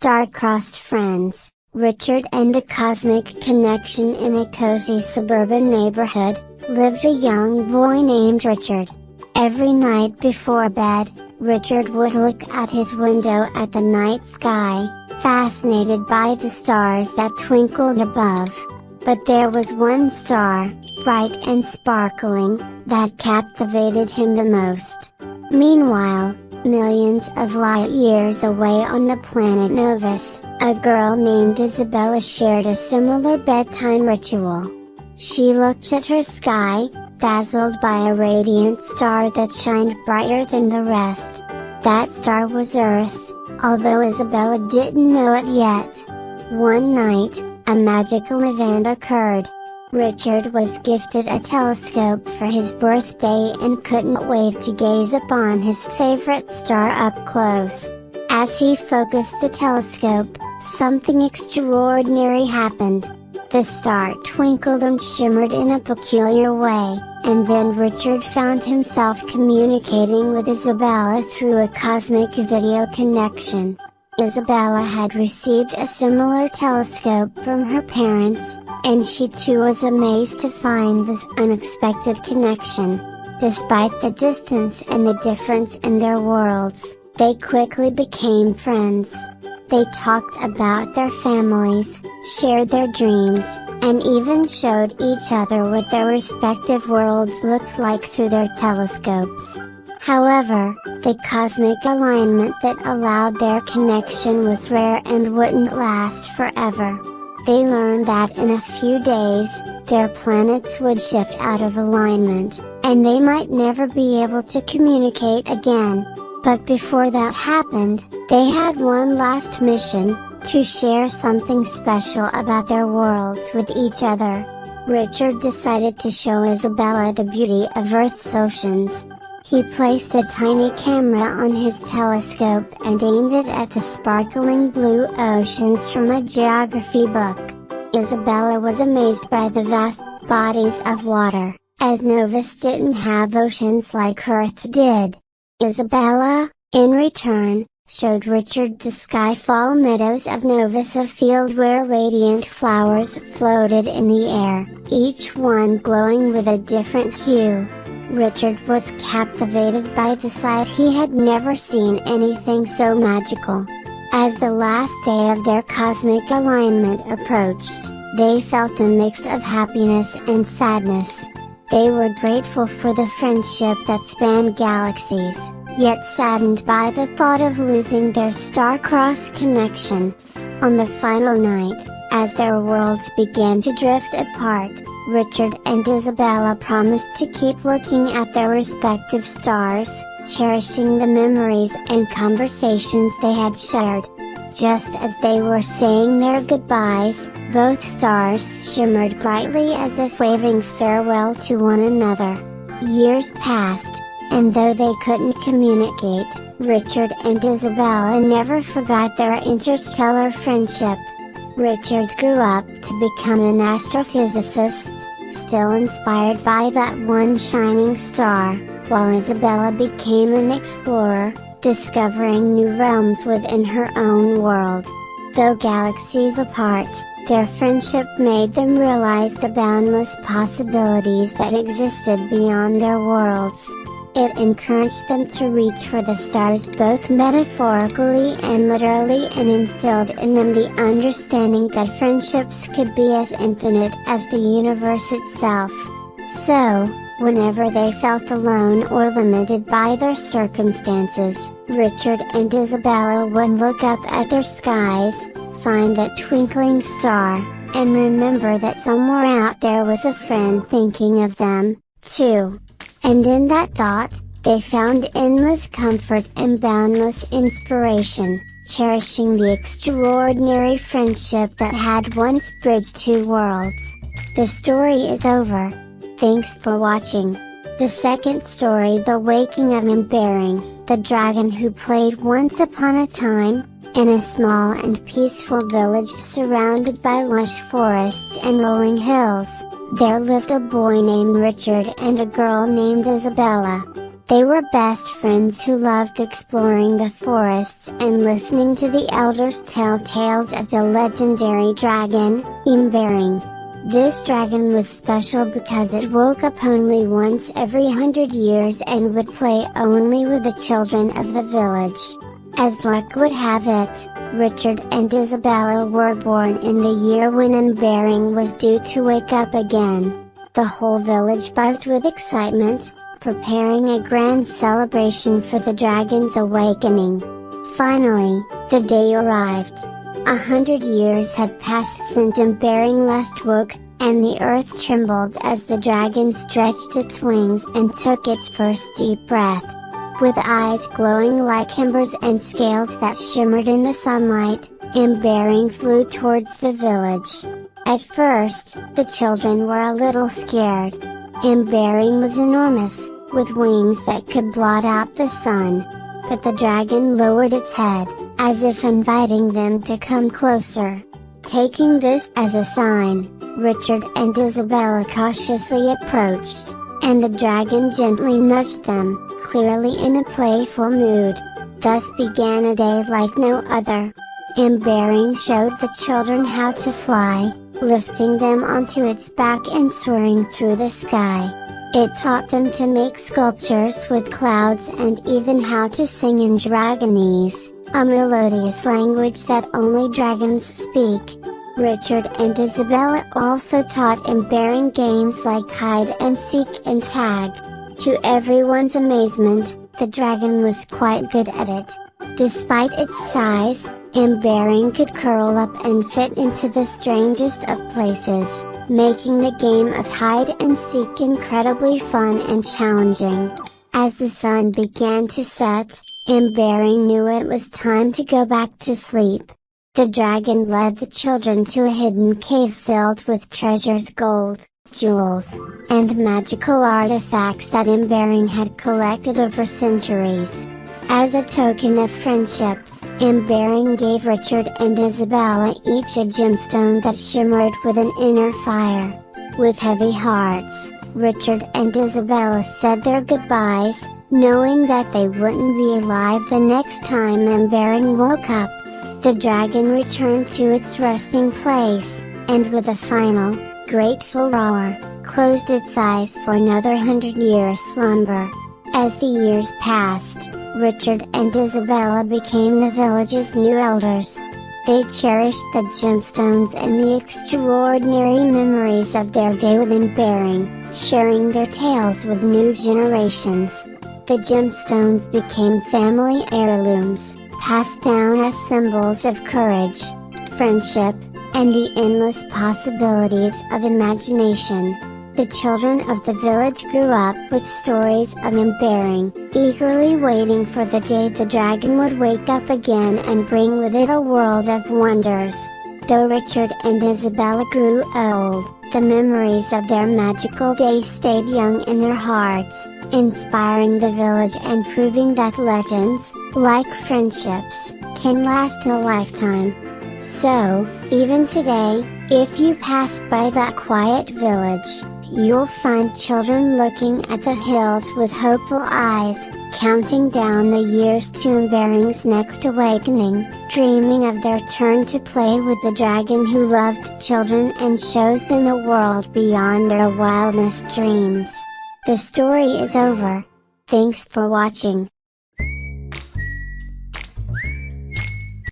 Star-crossed friends, Richard and the cosmic connection. In a cozy suburban neighborhood, lived a young boy named Richard. Every night before bed, Richard would look out his window at the night sky, fascinated by the stars that twinkled above. But there was one star, bright and sparkling, that captivated him the most. Meanwhile, millions of light years away on the planet Novus, a girl named Isabella shared a similar bedtime ritual. She looked at her sky, dazzled by a radiant star that shined brighter than the rest. That star was Earth, although Isabella didn't know it yet. One night, a magical event occurred. Richard was gifted a telescope for his birthday and couldn't wait to gaze upon his favorite star up close. As he focused the telescope, something extraordinary happened. The star twinkled and shimmered in a peculiar way, and then Richard found himself communicating with Isabella through a cosmic video connection. Isabella had received a similar telescope from her parents, and she too was amazed to find this unexpected connection. Despite the distance and the difference in their worlds, they quickly became friends. They talked about their families, shared their dreams, and even showed each other what their respective worlds looked like through their telescopes. However, the cosmic alignment that allowed their connection was rare and wouldn't last forever. They learned that in a few days, their planets would shift out of alignment, and they might never be able to communicate again. But before that happened, they had one last mission, to share something special about their worlds with each other. Richard decided to show Isabella the beauty of Earth's oceans. He placed a tiny camera on his telescope and aimed it at the sparkling blue oceans from a geography book. Isabella was amazed by the vast bodies of water, as Novus didn't have oceans like Earth did. Isabella, in return, showed Richard the skyfall meadows of Novus, a field where radiant flowers floated in the air, each one glowing with a different hue. Richard was captivated by the sight. He had never seen anything so magical. As the last day of their cosmic alignment approached, they felt a mix of happiness and sadness. They were grateful for the friendship that spanned galaxies, yet saddened by the thought of losing their star-crossed connection. On the final night, as their worlds began to drift apart, Richard and Isabella promised to keep looking at their respective stars, cherishing the memories and conversations they had shared. Just as they were saying their goodbyes, both stars shimmered brightly as if waving farewell to one another. Years passed, and though they couldn't communicate, Richard and Isabella never forgot their interstellar friendship. Richard grew up to become an astrophysicist, still inspired by that one shining star, while Isabella became an explorer, discovering new realms within her own world. Though galaxies apart, their friendship made them realize the boundless possibilities that existed beyond their worlds. It encouraged them to reach for the stars both metaphorically and literally, and instilled in them the understanding that friendships could be as infinite as the universe itself. So, whenever they felt alone or limited by their circumstances, Richard and Isabella would look up at their skies, find that twinkling star, and remember that somewhere out there was a friend thinking of them, too. And in that thought, they found endless comfort and boundless inspiration, cherishing the extraordinary friendship that had once bridged two worlds. The story is over. Thanks for watching. The second story, The Waking of Embering, the dragon who played once upon a time, in a small and peaceful village surrounded by lush forests and rolling hills. There lived a boy named Richard and a girl named Isabella. They were best friends who loved exploring the forests and listening to the elders tell tales of the legendary dragon, Imberring. This dragon was special because it woke up only once every 100 years and would play only with the children of the village. As luck would have it, Richard and Isabella were born in the year when Imberring was due to wake up again. The whole village buzzed with excitement, preparing a grand celebration for the dragon's awakening. Finally, the day arrived. 100 years had passed since Imberring last woke, and the earth trembled as the dragon stretched its wings and took its first deep breath. With eyes glowing like embers and scales that shimmered in the sunlight, Imberring flew towards the village. At first, the children were a little scared. Imberring was enormous, with wings that could blot out the sun. But the dragon lowered its head, as if inviting them to come closer. Taking this as a sign, Richard and Isabella cautiously approached, and the dragon gently nudged them, clearly in a playful mood. Thus began a day like no other. Imberring showed the children how to fly, lifting them onto its back and soaring through the sky. It taught them to make sculptures with clouds and even how to sing in Dragonese, a melodious language that only dragons speak. Richard and Isabella also taught Imberring games like hide and seek and tag. To everyone's amazement, the dragon was quite good at it. Despite its size, Imberring could curl up and fit into the strangest of places, making the game of hide and seek incredibly fun and challenging. As the sun began to set, Imberring knew it was time to go back to sleep. The dragon led the children to a hidden cave filled with treasures, gold, jewels, and magical artifacts that Imberring had collected over centuries. As a token of friendship, Imberring gave Richard and Isabella each a gemstone that shimmered with an inner fire. With heavy hearts, Richard and Isabella said their goodbyes, knowing that they wouldn't be alive the next time Imberring woke up. The dragon returned to its resting place, and with a final, grateful roar, closed its eyes for another 100-year slumber. As the years passed, Richard and Isabella became the village's new elders. They cherished the gemstones and the extraordinary memories of their day with Imberring, sharing their tales with new generations. The gemstones became family heirlooms, passed down as symbols of courage, friendship, and the endless possibilities of imagination. The children of the village grew up with stories of Imberring, eagerly waiting for the day the dragon would wake up again and bring with it a world of wonders. Though Richard and Isabella grew old, the memories of their magical day stayed young in their hearts, inspiring the village and proving that legends, like friendships, can last a lifetime. So, even today, if you pass by that quiet village, you'll find children looking at the hills with hopeful eyes, counting down the years to Imberring's next awakening, dreaming of their turn to play with the dragon who loved children and shows them a world beyond their wildest dreams. The story is over. Thanks for watching.